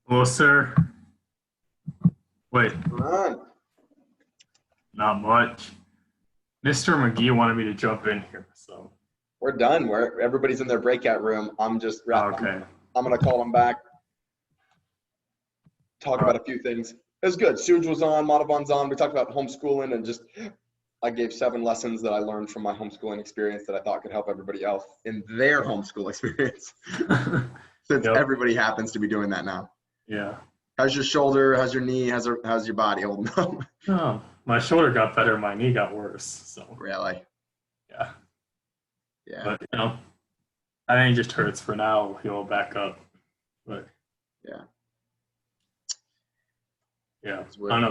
[SPEAKER 7] Hello, sir. Wait,
[SPEAKER 2] Come on.
[SPEAKER 7] not much. Mr. McGee wanted me to jump in here, so.
[SPEAKER 2] We're done. Everybody's in their breakout room. I'm just
[SPEAKER 7] Okay.
[SPEAKER 2] I'm gonna call them back. Talk about a few things. It was good. Suj was on, Madhavan's on. We talked about homeschooling and just I gave 7 lessons that I learned from my homeschooling experience that I thought could help everybody else in their homeschool experience. Since
[SPEAKER 7] Yep.
[SPEAKER 2] everybody happens to be doing that now.
[SPEAKER 7] Yeah.
[SPEAKER 2] How's your shoulder? How's your knee? How's your body holding up?
[SPEAKER 7] Oh, my shoulder got better. My knee got worse. So
[SPEAKER 2] Really?
[SPEAKER 7] yeah.
[SPEAKER 2] Yeah.
[SPEAKER 7] But you know, I think it just hurts for now. He'll back up. But
[SPEAKER 2] Yeah.
[SPEAKER 7] yeah,
[SPEAKER 2] It's
[SPEAKER 7] I
[SPEAKER 2] weird.
[SPEAKER 7] don't know.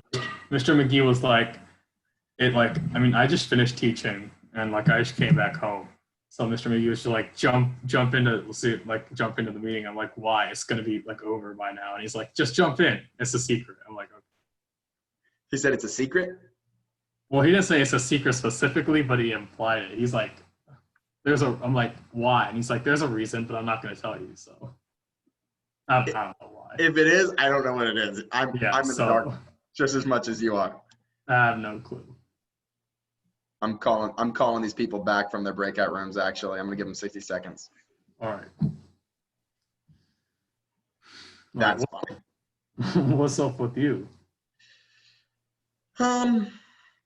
[SPEAKER 7] Mr. McGee was like, I mean, I just finished teaching and like I just came back home. So Mr. McGee was just like, jump into the meeting. I'm like, why? It's gonna be like over by now. And he's like, just jump in. It's a secret. I'm like, okay.
[SPEAKER 2] He said it's a secret?
[SPEAKER 7] Well, he didn't say it's a secret specifically, but he implied it. He's like, I'm like, why? And he's like, there's a reason, but I'm not gonna tell you. So I don't know why.
[SPEAKER 2] If it is, I don't know what it is. I'm in the dark just as much as you are.
[SPEAKER 7] I have no clue.
[SPEAKER 2] I'm calling these people back from their breakout rooms, actually. I'm gonna give them 60 seconds.
[SPEAKER 7] All right.
[SPEAKER 2] That's fine.
[SPEAKER 7] What's up with you?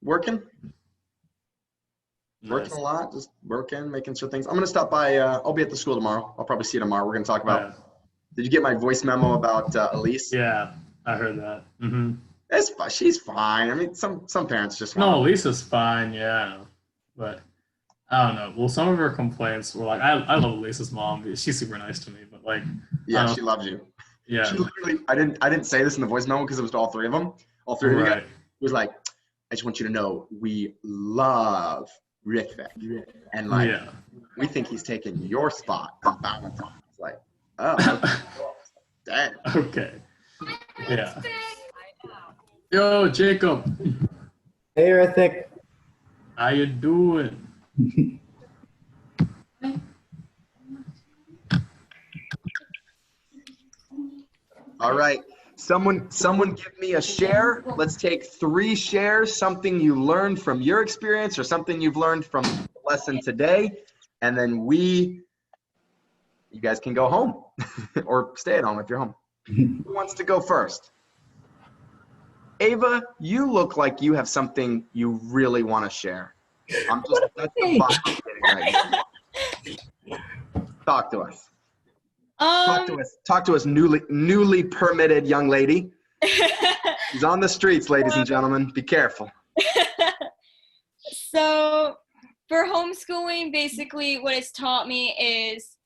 [SPEAKER 2] Working
[SPEAKER 7] Nice.
[SPEAKER 2] a lot, just working, making sure things. I'm gonna stop by. I'll be at the school tomorrow. I'll probably see you tomorrow. We're gonna talk about.
[SPEAKER 7] Yeah.
[SPEAKER 2] Did you get my voice memo about Elise?
[SPEAKER 7] Yeah, I heard that. Mm-hmm.
[SPEAKER 2] It's fine. She's fine. I mean, some parents just want.
[SPEAKER 7] No, Lisa's fine. Yeah, but I don't know. Well, some of her complaints were like, I love Lisa's mom. She's super nice to me, but like,
[SPEAKER 2] Yeah, she loves you.
[SPEAKER 7] yeah,
[SPEAKER 2] She literally, I didn't say this in the voice memo because it was to all 3 of them. All 3 of you guys.
[SPEAKER 7] right.
[SPEAKER 2] It was like, I just want you to know we love Rick Vic. And like,
[SPEAKER 7] Yeah.
[SPEAKER 2] we think he's taking your spot on Valentine's. It's like, oh, dang.
[SPEAKER 7] Okay. Yeah. Yo, Jacob,
[SPEAKER 8] Hey, Rithik.
[SPEAKER 7] how you doing?
[SPEAKER 2] All right. Someone give me a share. Let's take 3 shares, something you learned from your experience or something you've learned from the lesson today. And then you guys can go home or stay at home if you're home. Who wants to go first? Ava, you look like you have something you really want to share. That's the vibe I'm getting right now. Talk to us. Talk to us, newly permitted young lady. She's on the streets, ladies and gentlemen. Be careful.
[SPEAKER 9] So for homeschooling, basically what it's taught me is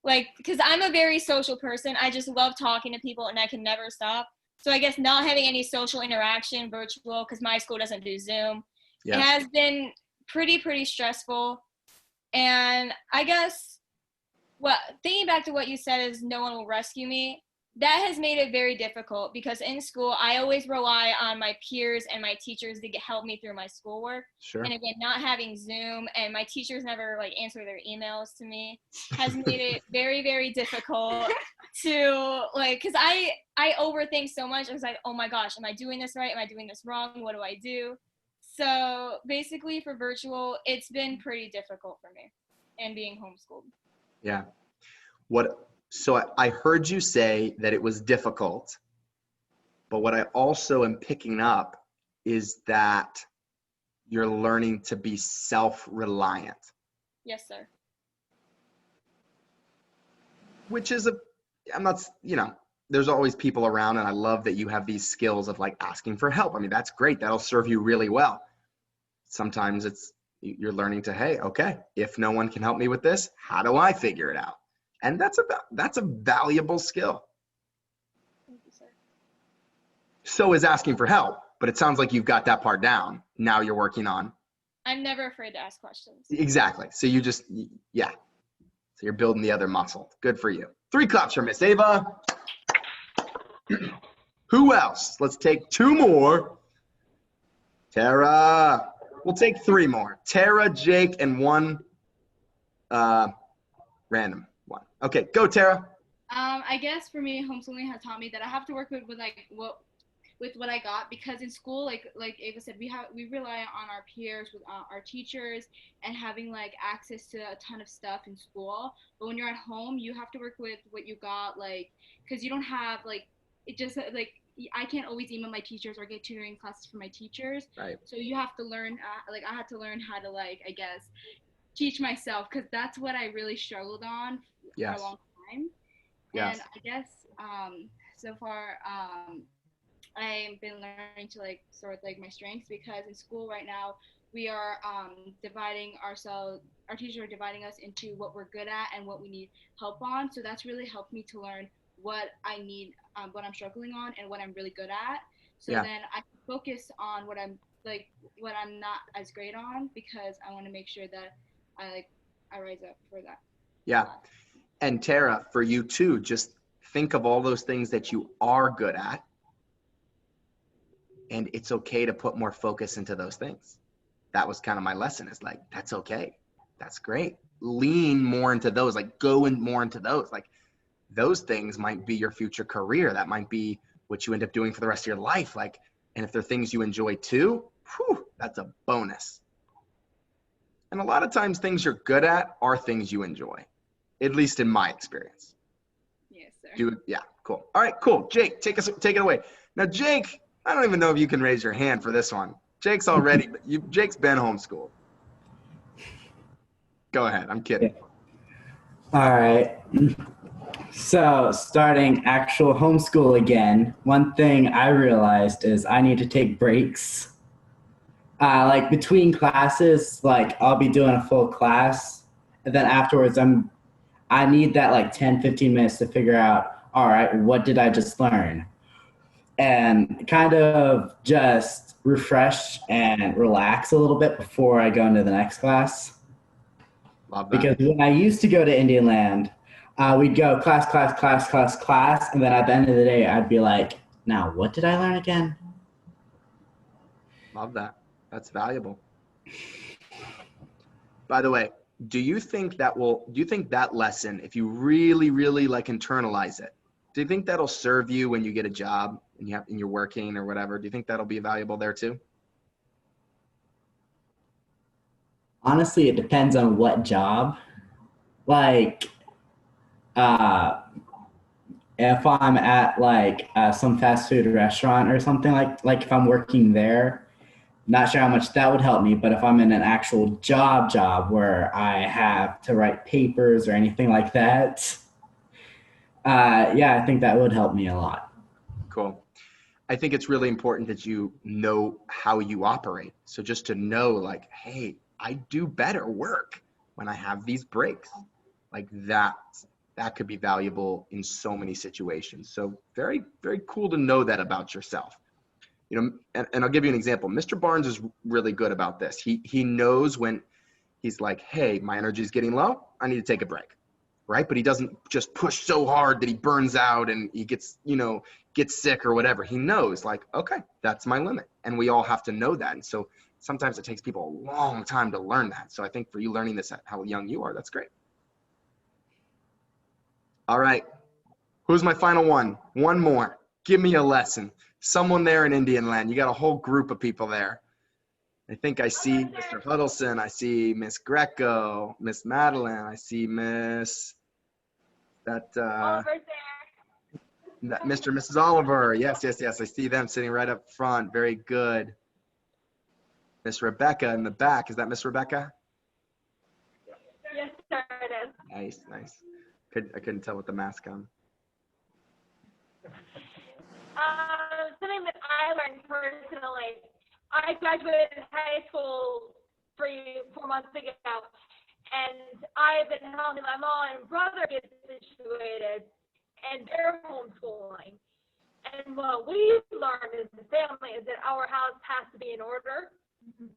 [SPEAKER 9] like, because I'm a very social person, I just love talking to people and I can never stop. So I guess not having any social interaction virtual, because my school doesn't do Zoom,
[SPEAKER 2] Yes.
[SPEAKER 9] it has been pretty stressful. And I guess, well, thinking back to what you said is no one will rescue me, that has made it very difficult because in school, I always rely on my peers and my teachers to help me through my schoolwork.
[SPEAKER 2] Sure.
[SPEAKER 9] And again, not having Zoom and my teachers never like answer their emails to me has made it very difficult to like, cause I overthink so much. I was like, oh my gosh, am I doing this right? Am I doing this wrong? What do I do? So basically for virtual, it's been pretty difficult for me and being homeschooled.
[SPEAKER 2] Yeah. So I heard you say that it was difficult, but what I also am picking up is that you're learning to be self-reliant.
[SPEAKER 9] Yes, sir.
[SPEAKER 2] Which is there's always people around, and I love that you have these skills of like asking for help. I mean, that's great. That'll serve you really well. Sometimes you're learning to, hey, okay, if no one can help me with this, how do I figure it out? And that's a valuable skill.
[SPEAKER 9] Thank you, sir.
[SPEAKER 2] So is asking for help, but it sounds like you've got that part down. Now you're working on.
[SPEAKER 9] I'm never afraid to ask questions.
[SPEAKER 2] Exactly. So So you're building the other muscle. Good for you. 3 claps for Miss Ava. Who else? Let's take 2 more. Tara. We'll take 3 more. Tara, Jake, and 1 random one. Okay, go Tara.
[SPEAKER 10] I guess for me, homeschooling has taught me that I have to work with what I got, because in school, like Ava said, we rely on our peers, with our teachers, and having like access to a ton of stuff in school. But when you're at home, you have to work with what you got, like, because you don't have like, it just like, I can't always email my teachers or get tutoring classes from my teachers.
[SPEAKER 2] Right.
[SPEAKER 10] So you have to learn, like I had to learn how to, like, I guess, teach myself, because that's what I really struggled on for a long time.
[SPEAKER 2] Yes.
[SPEAKER 10] And I guess so far I've been learning to like sort like my strengths, because in school right now we are dividing ourselves. Our teachers are dividing us into what we're good at and what we need help on. So that's really helped me to learn what I need, what I'm struggling on, and what I'm really good at. So then I can focus on what I'm not as great on, because I want to make sure that I rise up for that.
[SPEAKER 2] Yeah. And Tara, for you too, just think of all those things that you are good at. And it's okay to put more focus into those things. That was kind of my lesson, is like, that's okay. That's great. Lean more into those, like go in more into those. Like those things might be your future career. That might be what you end up doing for the rest of your life. Like, and if they're things you enjoy too, whew, that's a bonus. And a lot of times things you're good at are things you enjoy, at least in my experience.
[SPEAKER 10] Yes, sir.
[SPEAKER 2] Yeah, cool. All right, cool. Jake, take it away. Now, Jake, I don't even know if you can raise your hand for this one. Jake's already, Jake's been homeschooled. Go ahead. I'm kidding.
[SPEAKER 8] All right. So starting actual homeschool again, one thing I realized is I need to take breaks. Like between classes, like I'll be doing a full class, and then afterwards I need that like 10, 15 minutes to figure out, all right, what did I just learn? And kind of just refresh and relax a little bit before I go into the next class.
[SPEAKER 2] Love that.
[SPEAKER 8] Because when I used to go to Indian Land, we'd go class, and then at the end of the day, I'd be like, now what did I learn again?
[SPEAKER 2] Love that. That's valuable. By the way, do you think that lesson, if you really, really like internalize it, do you think that'll serve you when you get a job and you're working or whatever? Do you think that'll be valuable there too?
[SPEAKER 8] Honestly, it depends on what job. Like, if I'm at like some fast food restaurant or something, like if I'm working there, not sure how much that would help me. But if I'm in an actual job where I have to write papers or anything like that, yeah, I think that would help me a lot.
[SPEAKER 2] Cool. I think it's really important that you know how you operate. So just to know, like, hey, I do better work when I have these breaks. Like that could be valuable in so many situations. So very, very cool to know that about yourself. You know, and I'll give you an example. Mr. Barnes is really good about this. He knows when he's like, hey, my energy is getting low. I need to take a break, right? But he doesn't just push so hard that he burns out and he gets sick or whatever. He knows, like, okay, that's my limit. And we all have to know that. And so sometimes it takes people a long time to learn that. So I think for you learning this at how young you are, that's great. All right. Who's my final one? One more. Give me a lesson. Someone there in Indian Land. You got a whole group of people there. I think I see Mr. Huddleston. I see Miss Greco, Miss Madeline. I see Miss
[SPEAKER 6] Oliver's there.
[SPEAKER 2] Mr. and Mrs. Oliver. Yes. I see them sitting right up front. Very good. Miss Rebecca in the back. Is that Miss Rebecca?
[SPEAKER 6] Yes, sir, it is.
[SPEAKER 2] Nice. I couldn't tell with the mask on.
[SPEAKER 6] Something that I learned personally. I graduated high school 4 months ago, and I've been helping my mom and brother get situated, and they're homeschooling. And what we've learned as a family is that our house has to be in order,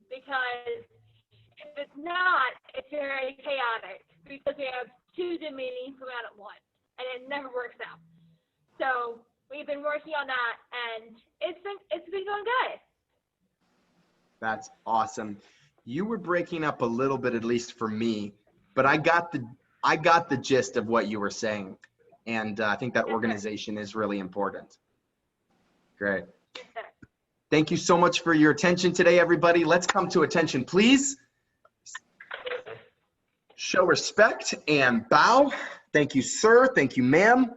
[SPEAKER 6] because if it's not, it's very chaotic, because we have two Zoom meetings going on at once, and it never works out. So we've been working on that, and it's been going good.
[SPEAKER 2] That's awesome. You were breaking up a little bit, at least for me, but I got the gist of what you were saying. And I think that organization is really important. Great. Thank you so much for your attention today, everybody. Let's come to attention, please. Show respect and bow. Thank you, sir. Thank you, ma'am.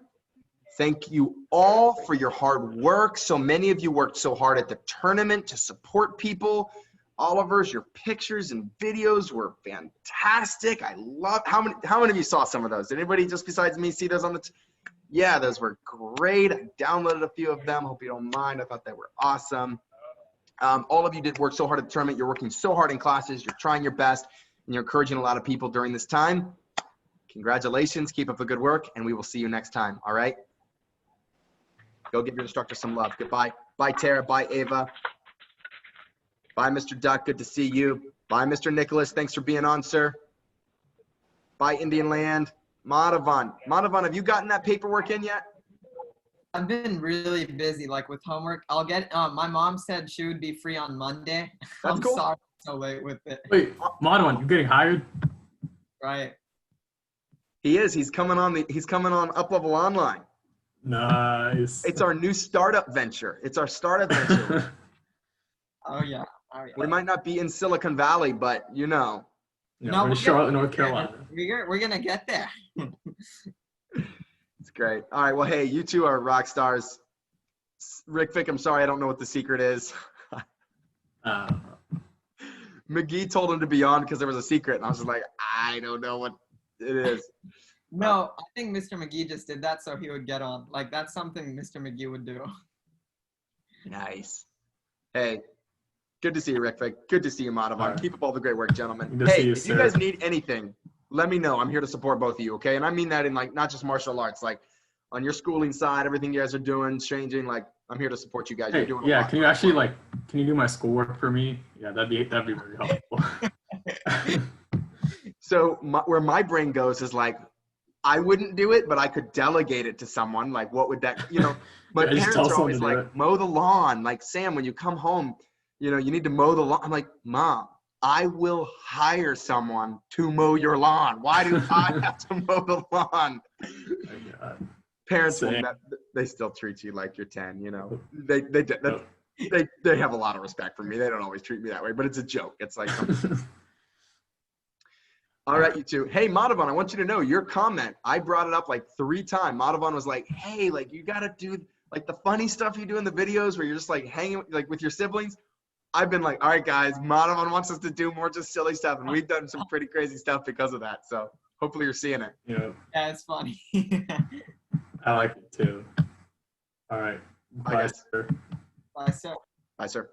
[SPEAKER 2] Thank you all for your hard work. So many of you worked so hard at the tournament to support people. Oliver's, your pictures and videos were fantastic. I love, how many of you saw some of those? Did anybody just besides me see those on the, yeah, those were great. I downloaded a few of them. Hope you don't mind. I thought they were awesome. All of you did work so hard at the tournament. You're working so hard in classes. You're trying your best and you're encouraging a lot of people during this time. Congratulations. Keep up the good work and we will see you next time. All right. Go give your instructor some love. Goodbye. Bye, Tara. Bye, Ava. Bye, Mr. Duck. Good to see you. Bye, Mr. Nicholas. Thanks for being on, sir. Bye, Indian Land. Madhavan. Madhavan, have you gotten that paperwork in yet?
[SPEAKER 3] I've been really busy, like with homework. I'll get, my mom said she would be free on Monday.
[SPEAKER 2] That's
[SPEAKER 3] I'm
[SPEAKER 2] cool.
[SPEAKER 3] sorry I'm so late with it.
[SPEAKER 7] Wait, Madhavan, you're getting hired?
[SPEAKER 3] Right.
[SPEAKER 2] He is. He's coming on UpLevel Online.
[SPEAKER 7] Nice.
[SPEAKER 2] It's our new startup venture. It's our startup venture.
[SPEAKER 3] Oh yeah. Oh yeah.
[SPEAKER 2] We might not be in Silicon Valley, but you know.
[SPEAKER 7] Yeah,
[SPEAKER 3] No,
[SPEAKER 7] we're in Charlotte, North Carolina.
[SPEAKER 3] We're gonna get there.
[SPEAKER 2] It's great. All right. Well, hey, you two are rock stars. Rick Vick, I'm sorry, I don't know what the secret is. McGee told him to be on because there was a secret, and I was just like, I don't know what it is.
[SPEAKER 3] No, I think Mr. McGee just did that so he would get on. Like that's something Mr. McGee would do.
[SPEAKER 2] Nice. Hey, good to see you, Rick Vick. Good to see you, Madhavan.
[SPEAKER 7] Right.
[SPEAKER 2] Keep up all the great work, gentlemen.
[SPEAKER 7] Good to see
[SPEAKER 2] Hey,
[SPEAKER 7] you,
[SPEAKER 2] if you
[SPEAKER 7] sir.
[SPEAKER 2] guys need anything, let me know. I'm here to support both of you, okay? And I mean that in like not just martial arts, like on your schooling side, everything you guys are doing, changing. Like I'm here to support you guys. You're
[SPEAKER 7] Hey,
[SPEAKER 2] doing a
[SPEAKER 7] yeah,
[SPEAKER 2] lot.
[SPEAKER 7] can you actually can you do my schoolwork for me? Yeah, that'd be very helpful.
[SPEAKER 2] So where my brain goes is like, I wouldn't do it, but I could delegate it to someone. Like, what would that, you know, my
[SPEAKER 7] Yeah, just
[SPEAKER 2] parents
[SPEAKER 7] tell
[SPEAKER 2] are
[SPEAKER 7] someone
[SPEAKER 2] always
[SPEAKER 7] to do
[SPEAKER 2] like,
[SPEAKER 7] it.
[SPEAKER 2] mow the lawn. Like, Sam, when you come home, you know, you need to mow the lawn. I'm like, Mom, I will hire someone to mow your lawn. Why do I have to mow the lawn?
[SPEAKER 7] My God.
[SPEAKER 2] Parents,
[SPEAKER 7] Same.
[SPEAKER 2] they still treat you like you're 10, you know. They have a lot of respect for me. They don't always treat me that way, but it's a joke. It's like something. All right, you two. Hey, Madhavan, I want you to know your comment. I brought it up like 3 times. Madhavan was like, hey, like you got to do like the funny stuff you do in the videos where you're just like hanging like with your siblings. I've been like, all right, guys, Madhavan wants us to do more just silly stuff. And we've done some pretty crazy stuff because of that. So hopefully you're seeing it.
[SPEAKER 7] Yeah,
[SPEAKER 3] Yeah, it's funny.
[SPEAKER 7] I like it too. All right.
[SPEAKER 2] Bye,
[SPEAKER 7] Bye,
[SPEAKER 2] guys.
[SPEAKER 7] sir.
[SPEAKER 3] Bye, sir.
[SPEAKER 2] Bye, sir.